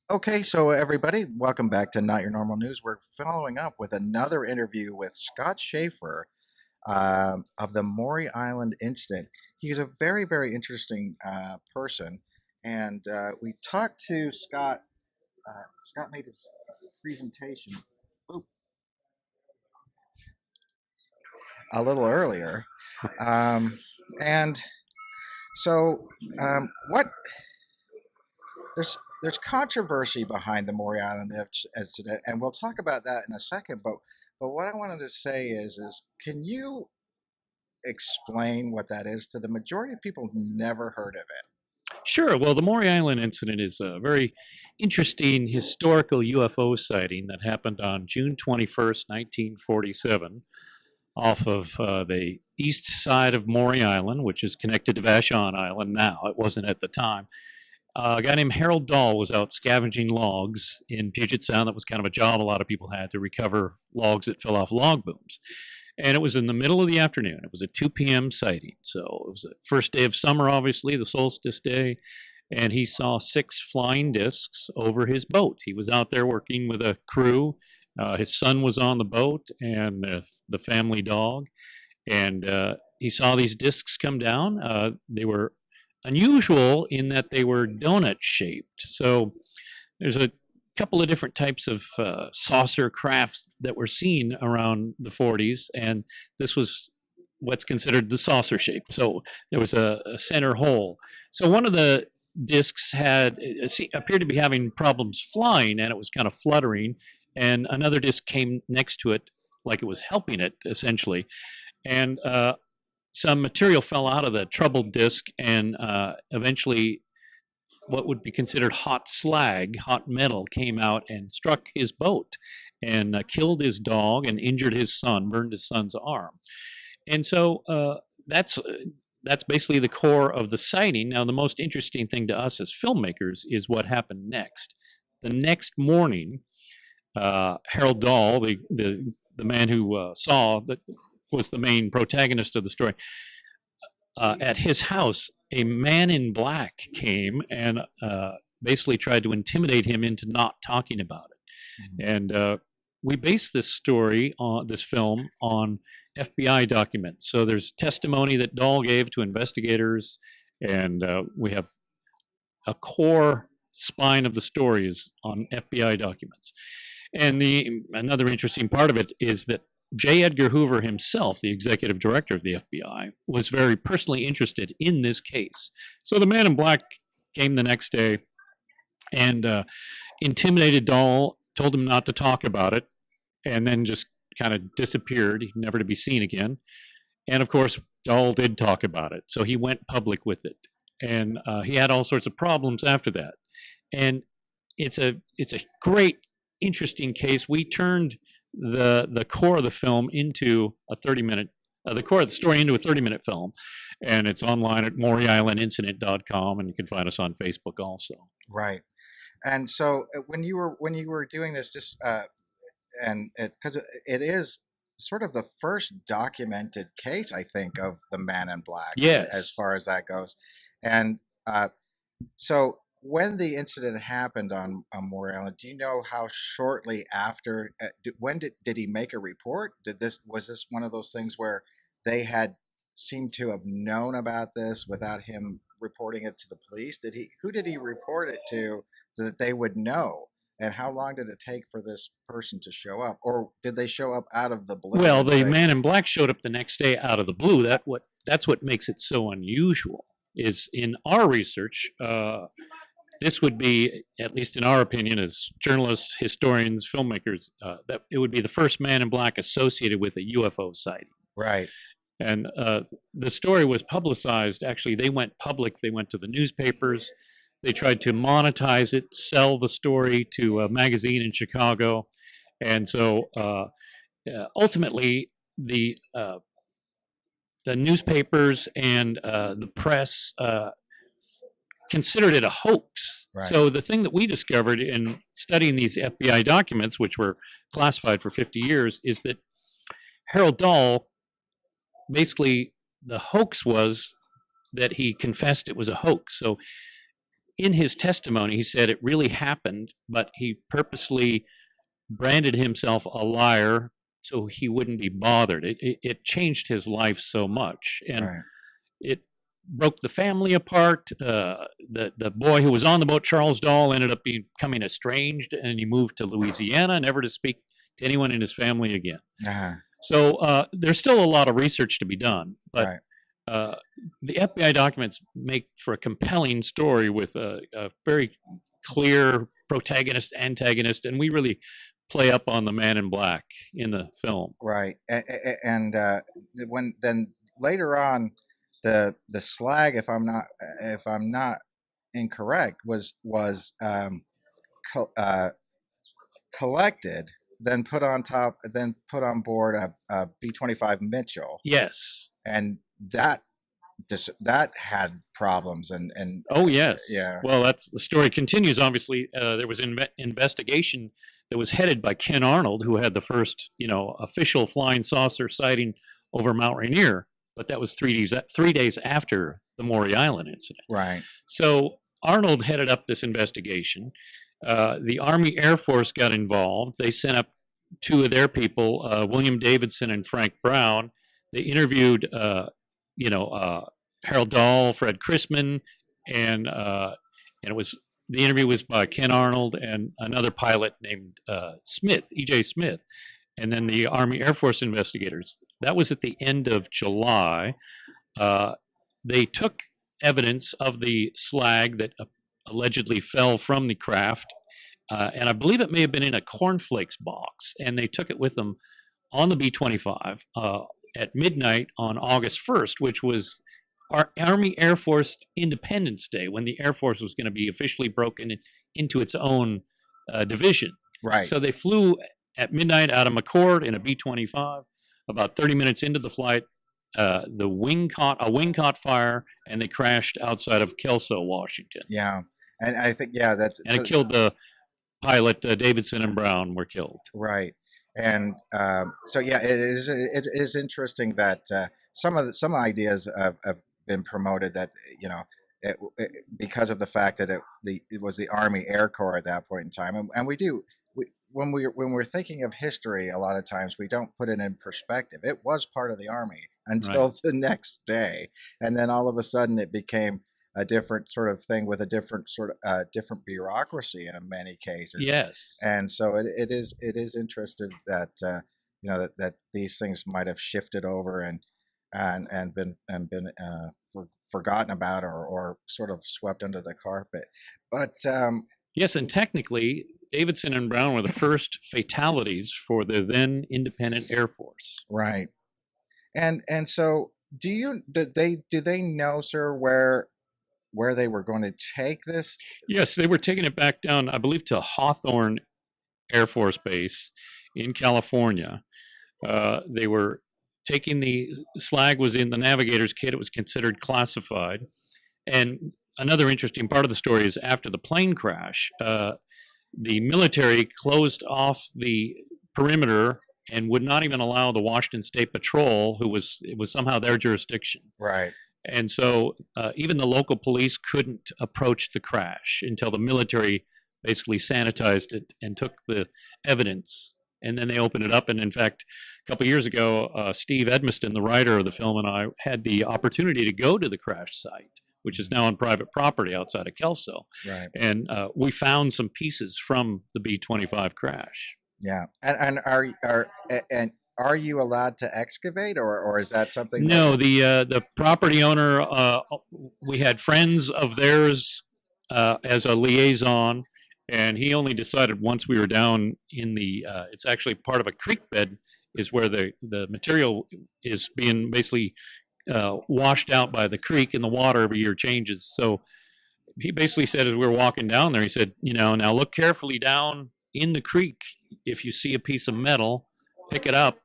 Okay, so everybody, welcome back to Not Your Normal News. We're following up with another interview with Scott Schaffer of the Maury Island Incident. He's a very, very interesting person, and we talked to Scott. Scott made his presentation oop, a little earlier, um, and so what there's controversy behind the Maury Island incident, and we'll talk about that in a second. But what I wanted to say is can you explain what that is to the majority of people who've never heard of it? Sure. Well, the Maury Island incident is a very interesting historical UFO sighting that happened on June 21st, 1947, off of the east side of Maury Island, which is connected to Vashon Island now. It wasn't at the time. A guy named Harold Dahl was out scavenging logs in Puget Sound. That was kind of a job a lot of people had to recover logs that fell off log booms. And it was in the middle of the afternoon. It was a 2 p.m. sighting. So it was the first day of summer, obviously, the solstice day. And he saw six flying discs over his boat. He was out there working with a crew. His son was on the boat and the family dog. And he saw these discs come down. They were unusual in that they were donut shaped. So there's a couple of different types of saucer crafts that were seen around the 40s, and this was what's considered the saucer shape. So there was a center hole. So one of the discs had appeared to be having problems flying, and it was kind of fluttering. And another disc came next to it, like it was helping it essentially. And some material fell out of the troubled disc, and eventually what would be considered hot slag, hot metal, came out and struck his boat and killed his dog and injured his son, burned his son's arm. And so that's basically the core of the sighting. Now, the most interesting thing to us as filmmakers is what happened next. The next morning, Harold Dahl, the man who saw that was the main protagonist of the story, at his house, a man in black came and basically tried to intimidate him into not talking about it. Mhm. And we based this story on this film on FBI documents. So there's testimony that Dahl gave to investigators, and we have a core spine of the story is on FBI documents. And another interesting part of it is that J. Edgar Hoover himself, the executive director of the FBI, was very personally interested in this case. So the man in black came the next day and intimidated Dahl, told him not to talk about it, and then just kind of disappeared, never to be seen again. And of course, Dahl did talk about it, so he went public with it, and he had all sorts of problems after that. And it's a great, interesting case. We turned the core of the film into a 30-minute the core of the story into a 30-minute film, and it's online at MauryIslandIncident.com, and you can find us on Facebook also. Right. And so when you were doing this, just and because it is sort of the first documented case, I think, of the Man in Black as Yes. far as that goes, and so when the incident happened on Moore Island, do you know how shortly after? When did he make a report? Did this was this one of those things where they had seemed to have known about this without him reporting it to the police? Did he? Who did he report it to so that they would know? And how long did it take for this person to show up, or did they show up out of the blue Well, and the say, man in black showed up the next day out of the blue. That's what makes it so unusual. Is in our research, this would be, at least in our opinion, as journalists, historians, filmmakers, that it would be the first man in black associated with a UFO sighting. right? And the story was publicized. Actually, they went public. They went to the newspapers. They tried to monetize it, sell the story to a magazine in Chicago. And so ultimately, the newspapers and the press considered it a hoax. Right. So the thing that we discovered in studying these FBI documents, which were classified for 50 years, is that Harold Dahl basically, the hoax was that he confessed it was a hoax. So in his testimony, he said it really happened, but he purposely branded himself a liar so he wouldn't be bothered. It changed his life so much, and Right. it broke the family apart. The boy who was on the boat, Charles Dahl, ended up becoming estranged, and he moved to Louisiana, never to speak to anyone in his family again. Uh-huh. So there's still a lot of research to be done, but Right. uh, the FBI documents make for a compelling story with a very clear protagonist, antagonist, and we really play up on the man in black in the film. Right. And when then later on, the slag, if I'm not incorrect, was co- uh, collected, then put on top, then put on board a B-25 Mitchell, Yes. and that that had problems and Oh, yes. yeah. Well, that's the story continues. Obviously, there was an investigation that was headed by Ken Arnold, who had the first, official flying saucer sighting over Mount Rainier. But that was 3 days after the Maury Island incident. Right. So Arnold headed up this investigation. The Army Air Force got involved. They sent up two of their people, William Davidson and Frank Brown. They interviewed, Harold Dahl, Fred Chrisman, and it was the interview was by Ken Arnold and another pilot named Smith, E.J. Smith, and then the Army Air Force investigators. That was at the end of July. They took evidence of the slag that allegedly fell from the craft, and I believe it may have been in a cornflakes box, and they took it with them on the B-25 at midnight on August 1st, which was our Army Air Force Independence Day, when the Air Force was going to be officially broken into its own division. Right. So they flew at midnight out of McCord in a B-25. About 30 minutes into the flight, the wing caught fire, and they crashed outside of Kelso, Washington. Yeah. And I think, yeah, that's And it killed the pilot. Davidson and Brown were killed. right. And so yeah, it is interesting that some ideas have been promoted that because of the fact that it was the Army Air Corps at that point in time, and when we're thinking of history, a lot of times we don't put it in perspective. It was part of the Army until Right. the next day, and then all of a sudden it became a different sort of thing with a different different bureaucracy in many cases. Yes. And so it is interesting that that these things might have shifted over and been forgotten about or sort of swept under the carpet. But Yes, and technically, Davidson and Brown were the first fatalities for the then independent Air Force. right. And so do they know, sir, where they were going to take this? Yes, they were taking it back down, I believe, to Hawthorne Air Force Base in California. They were taking the slag was in the navigator's kit. It was considered classified. And another interesting part of the story is after the plane crash, the military closed off the perimeter and would not even allow the Washington State Patrol, it was somehow their jurisdiction. Right. And so even the local police couldn't approach the crash until the military basically sanitized it and took the evidence. And then they opened it up. And in fact, a couple of years ago, Steve Edmiston, the writer of the film, and I had the opportunity to go to the crash site, which is now on private property outside of Kelso. Right. And we found some pieces from the B-25 crash. Yeah. And are you allowed to excavate, or is that something No, that? the property owner, we had friends of theirs as a liaison, and he only decided once we were down in it's actually part of a creek bed, is where the material is being basically washed out by the creek, and the water every year changes. So he basically said, as we were walking down there, he said, now look carefully down in the creek. If you see a piece of metal, pick it up,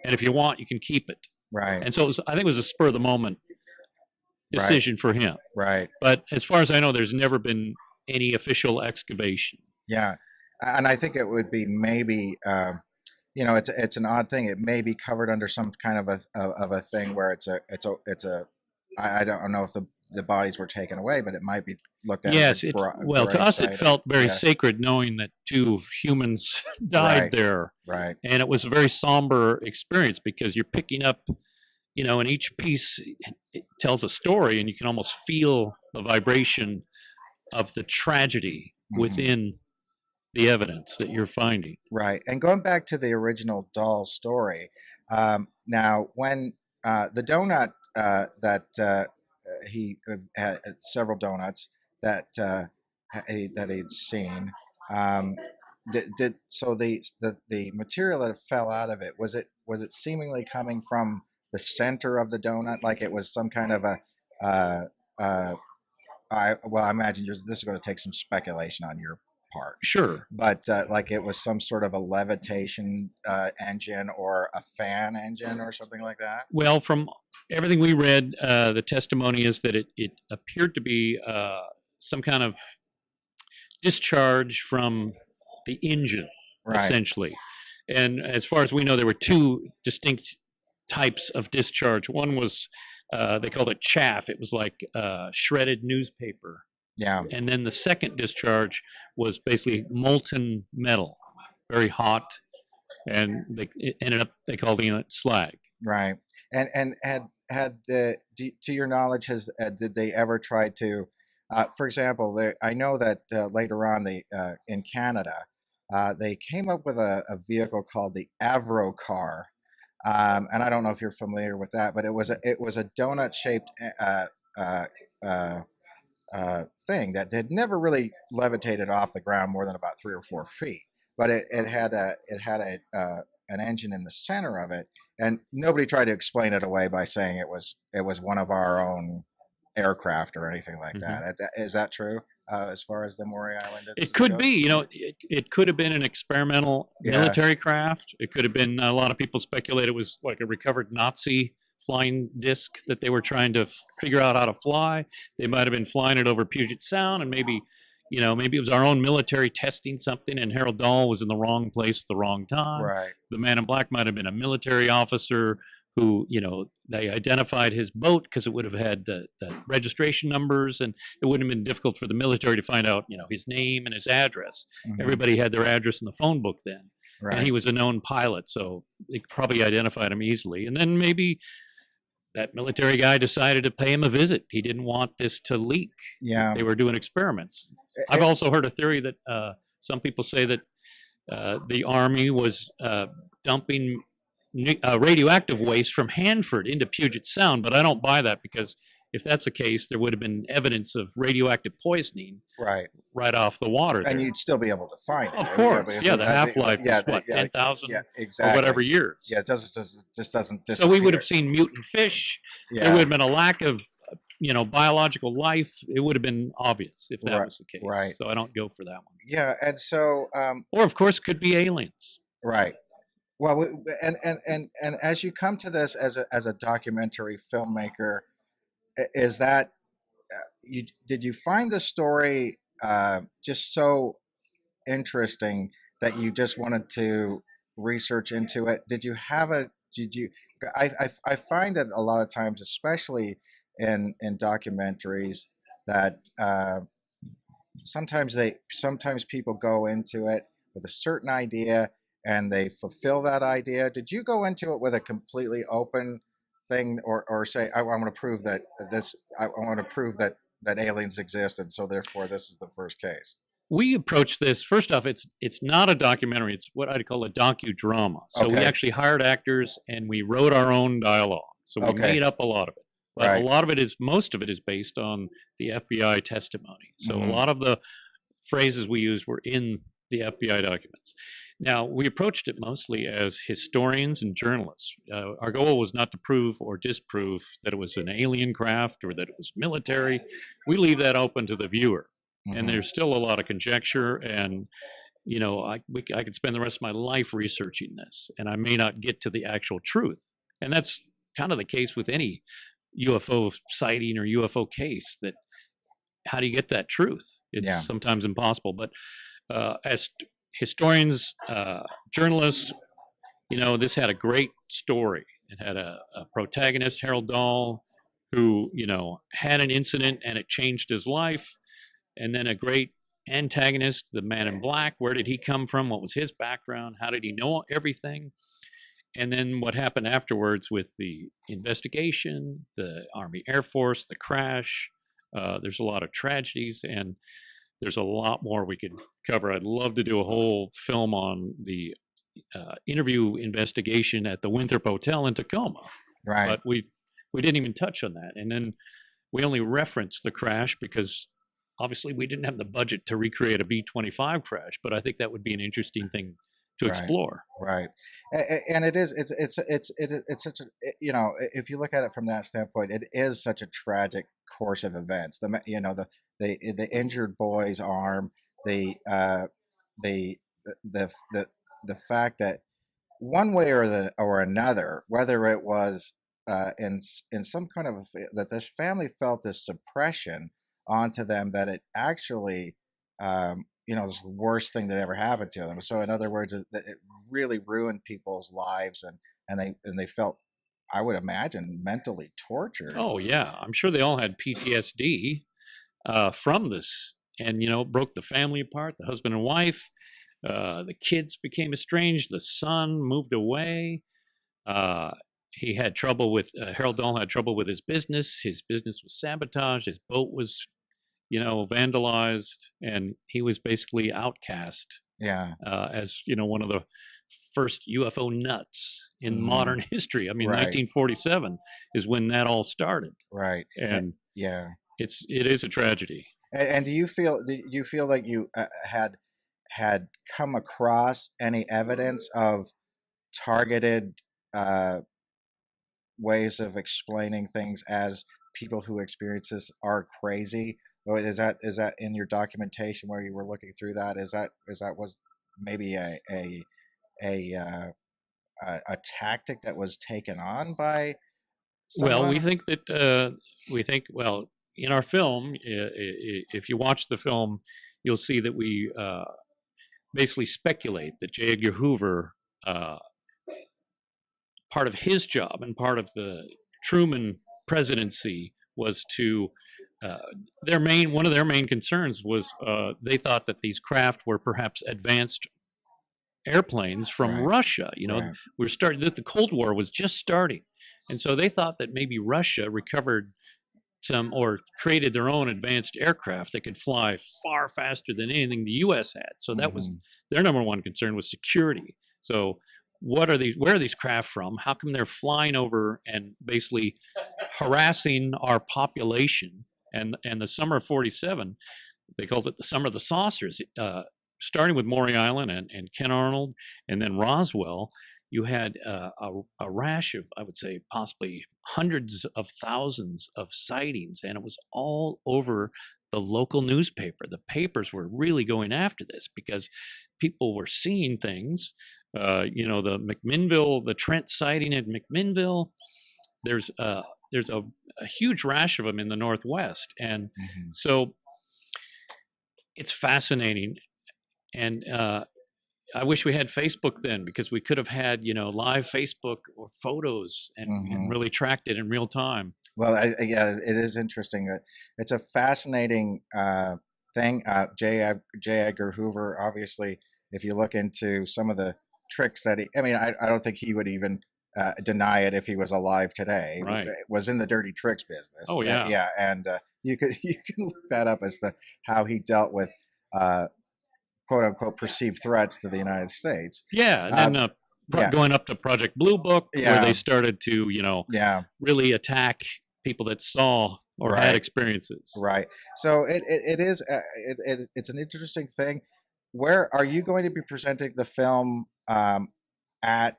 and if you want, you can keep it. Right. And so I think it was a spur of the moment decision for him. Right. But as far as I know, there's never been any official excavation. Yeah. And I think it would be maybe it's an odd thing. It may be covered under some kind of a thing where it's a I don't know if the bodies were taken away, but it might be looked at as a Yes, it well to grave us it site, or felt very yes, sacred knowing that two humans died right, there, right. and it was a very somber experience because you're picking up, and each piece it tells a story, and you can almost feel the vibration of the tragedy Hmm. within the evidence that you're finding. Right. And going back to the original doll story, now when the donut that he had several donuts that that he'd seen, um, did so the material that fell out of it, was it seemingly coming from the center of the donut, like it was some kind of a uh, uh, I imagine this is going to take some speculation on your part, Sure. but like it was some sort of a levitation engine or a fan engine or something like that. Well, from everything we read, the testimony is that it appeared to be some kind of discharge from the engine, Right. essentially. And as far as we know, there were two distinct types of discharge. One was they called it chaff. It was like shredded newspaper. Yeah. And then the second discharge was basically molten metal, very hot, and it ended up they called it slag. Right. And had to your knowledge, has did they ever try to, for example, I know that later on in Canada, they came up with a vehicle called the Avro car. And I don't know if you're familiar with that, but it was a donut shaped uh, uh, thing that had never really levitated off the ground more than about 3 or 4 feet. But it had an engine in the center of it, and nobody tried to explain it away by saying it was one of our own aircraft or anything like Mm-hmm. that. Is that true? As far as the Maury Island It incident could be, goes? it could have been an experimental Yeah. military craft. It could have been, a lot of people speculate it was like a recovered Nazi flying disc that they were trying to figure out how to fly. They might have been flying it over Puget Sound, and maybe it was our own military testing something, and Harold Dahl was in the wrong place at the wrong time. Right. The man in black might have been a military officer who, they identified his boat because it would have had the registration numbers, and it wouldn't have been difficult for the military to find out, his name and his address. Hmm. Everybody had their address in the phone book then, and Right. he was a known pilot, so they probably identified him easily. And then maybe that military guy decided to pay him a visit. He didn't want this to leak. Yeah. They were doing experiments. I've It, also heard a theory that some people say that the Army was dumping radioactive waste from Hanford into Puget Sound, but I don't buy that because if that's the case, there would have been evidence of radioactive poisoning right. right off the water And there. you'd still be able to find it. Of Yeah, course, because yeah, the half life yeah, is what, yeah, 10,000 yeah, or exactly. whatever years. Yeah, it just doesn't So we would have disappear. seen mutant fish. There would Yeah. have been a lack of, biological life. It would have been obvious if that Right. was the case. Right. So I don't go for that one. Yeah. And so, Or of course, could be aliens. right. Well, and as you come to this as a documentary filmmaker, is that did you find the story just so interesting that you just wanted to research into it? Did you have a did you I find that a lot of times, especially in documentaries, that sometimes people go into it with a certain idea and they fulfill that idea. Did you go into it with a completely open thing, or say, I want to prove that I want to prove that aliens exist, and so therefore this is the first case? We approach this first off. It's not a documentary. It's what I'd call a docudrama. So we Okay. actually hired actors and we wrote our own dialogue. So we Okay. made up a lot of it, but Right. most of it is based on the FBI testimony. So a Hmm. lot of the phrases we used were in the FBI documents. Now, we approached it mostly as historians and journalists. Our goal was not to prove or disprove that it was an alien craft or that it was military. We leave that open to the viewer. And Hmm. there's still a lot of conjecture. And, I could spend the rest of my life researching this, and I may not get to the actual truth. And that's kind of the case with any UFO sighting or UFO case, that how do you get that truth? Yeah. It's sometimes impossible. But as historians, journalists, this had a great story. It had a protagonist, Harold Dahl, who, had an incident and it changed his life. and then a great antagonist, the man in black. Where did he come from? What was his background? How did he know everything? And then what happened afterwards with the investigation, the Army Air Force, the crash. There's a lot of tragedies, and there's a lot more we could cover. I'd love to do a whole film on the interview investigation at the Winthrop Hotel in Tacoma, Right. but we didn't even touch on that. And then we only referenced the crash because obviously we didn't have the budget to recreate a B-25 crash. But I think that would be an interesting thing to Right. explore. Right. And it is, it's such a, if you look at it from that standpoint, it is such a tragic course of events. The injured boy's arm, the, the, the, the fact that one way or another, whether it was in some kind of that this family felt this suppression onto them, that it actually was the worst thing that ever happened to them. So in other words, that it really ruined people's lives, and they felt, I would imagine, mentally tortured. Oh yeah, I'm sure they all had PTSD from this, and broke the family apart. The husband and wife, the kids became estranged. The son moved away. Uh, he had trouble with Harold Dahl had trouble with his business. His business was sabotaged. His boat was, vandalized, and he was basically outcast Yeah. as one of the first UFO nuts in Hmm. modern history. I mean, Right. 1947 is when that all started, Right. and Yeah. it is a tragedy. And do you feel like you had come across any evidence of targeted uh, ways of explaining things as people who experience this are crazy? Or is that in your documentation where you were looking through that? Is that was maybe a a tactic that was taken on by Well, we someone? think that well, in our film, if you watch the film, you'll see that we basically speculate that J. Edgar Hoover, uh, part of his job and part of the Truman presidency was to uh, one of their main concerns was they thought that these craft were perhaps advanced airplanes from Right. Russia. Right. The Cold War was just starting, and so they thought that maybe Russia recovered some or created their own advanced aircraft that could fly far faster than anything the U.S. had. So that was Hmm. their number one concern was security. So what are these? Where are these craft from? How come they're flying over and basically harassing our population? And the summer of '47, they called it the summer of the saucers. Starting with Maury Island and Ken Arnold, and then Roswell, you had a rash of, I would say, possibly hundreds of thousands of sightings, and it was all over the local newspaper. The papers were really going after this because people were seeing things. The McMinnville, the Trent sighting at McMinnville. There's uh, there's a huge rash of them in the Northwest, and Hmm. so it's fascinating. And I wish we had Facebook then because we could have had live Facebook or photos and Hmm. really tracked it in real time. Well, yeah, it is interesting. It's a fascinating thing. J. Edgar Hoover, obviously, if you look into some of the tricks that I mean, I don't think he would even deny it if he was alive today. Right. Was in the dirty tricks business. Oh yeah. Yeah, and you could you can look that up as to how he dealt with uh, quote unquote perceived threats to the United States. Yeah, and Uh, then yeah, going up to Project Blue Book, where they yeah, started to yeah. really attack people that saw or had Right. experiences. Right. So it is it's an interesting thing. Where are you going to be presenting the film at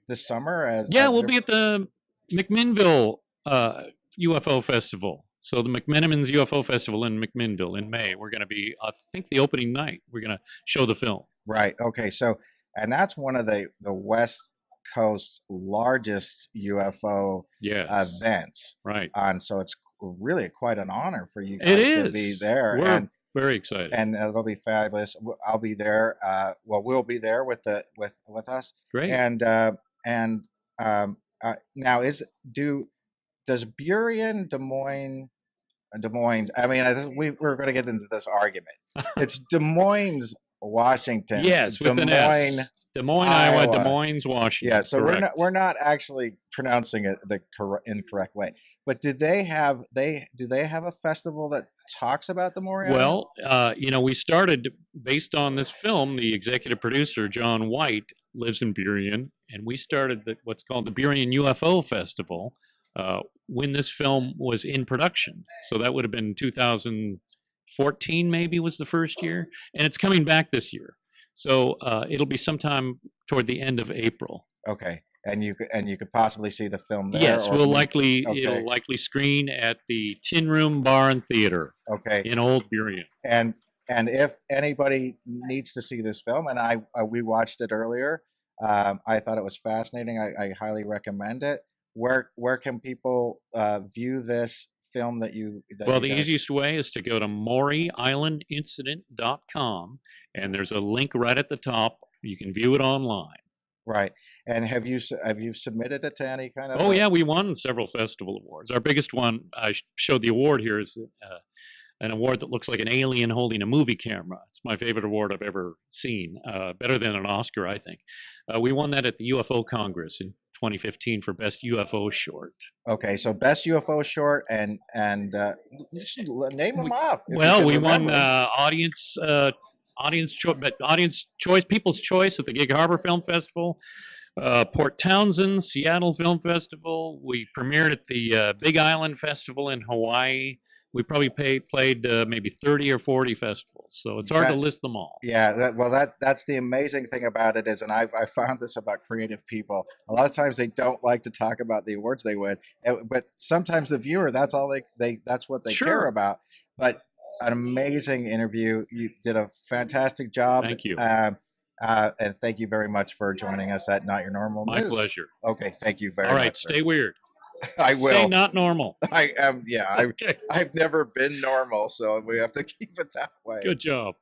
this summer as Yeah, we'll be at the McMinnville UFO Festival. So the McMenamins UFO Festival in McMinnville in May. We're going to be, I think, the opening night. We're going to show the film. right? Okay. So and that's one of the West Coast's largest UFO Yes, events. right. So it's really quite an honor for you It guys to be is. there, We're very excited. and it'll be fabulous. I'll be there. Well, we'll be there with us, Great. and and now is do does Burien, Des Moines, Des Moines. I mean, we're going to get into this argument. It's Des Moines, Washington, Yes, Des with an Moines, S. Des Moines, Iowa, Des Iowa. Moines, Yeah, Washington. so Correct. we're not actually pronouncing it the incorrect way. But do they have a festival that talks about the Maury Island? Well, we started based on this film. The executive producer, John White, lives in Burien, and we started what's called the Burien UFO Festival when this film was in production. So that would have been 2014, maybe was the first year, and it's coming back this year. So it'll be sometime toward the end of April. Okay, and you could possibly see the film there, Yes, or it'll okay, likely screen at the Tin Room Bar and Theater okay, in Old Burien. and if anybody needs to see this film, and we watched it earlier, I thought it was fascinating. I highly recommend it. Where can people view this film that Well, you the guys? easiest way is to go to MauryIslandIncident.com, and there's a link right at the top. You can view it online. Right. And have you submitted it to any kind of Oh, a? yeah, we won several festival awards. Our biggest one, I showed the award here, is an award that looks like an alien holding a movie camera. It's my favorite award I've ever seen, better than an Oscar, I think. We won that at the UFO Congress in 2015 for Best UFO Short. Okay, so best UFO short and you should name them We, off if you well, can we won remember them. audience choice, People's Choice at the Gig Harbor Film Festival, Port Townsend, Seattle Film Festival. We premiered at the Big Island Festival in Hawaii. We probably played maybe 30 or 40 festivals, so it's hard to That list them all. Yeah, that's the amazing thing about it is, and I found this about creative people. A lot of times they don't like to talk about the awards they win, but sometimes the viewer, that's all that's what they care Sure. about. But an amazing interview. You did a fantastic job, Thank you. and thank you very much for joining us at Not Your Normal My News. pleasure. Okay, thank you All very right, much, sir. stay weird. I Stay will. not normal. I am. Yeah, Okay. I've never been normal, so we have to keep it that way. Good job.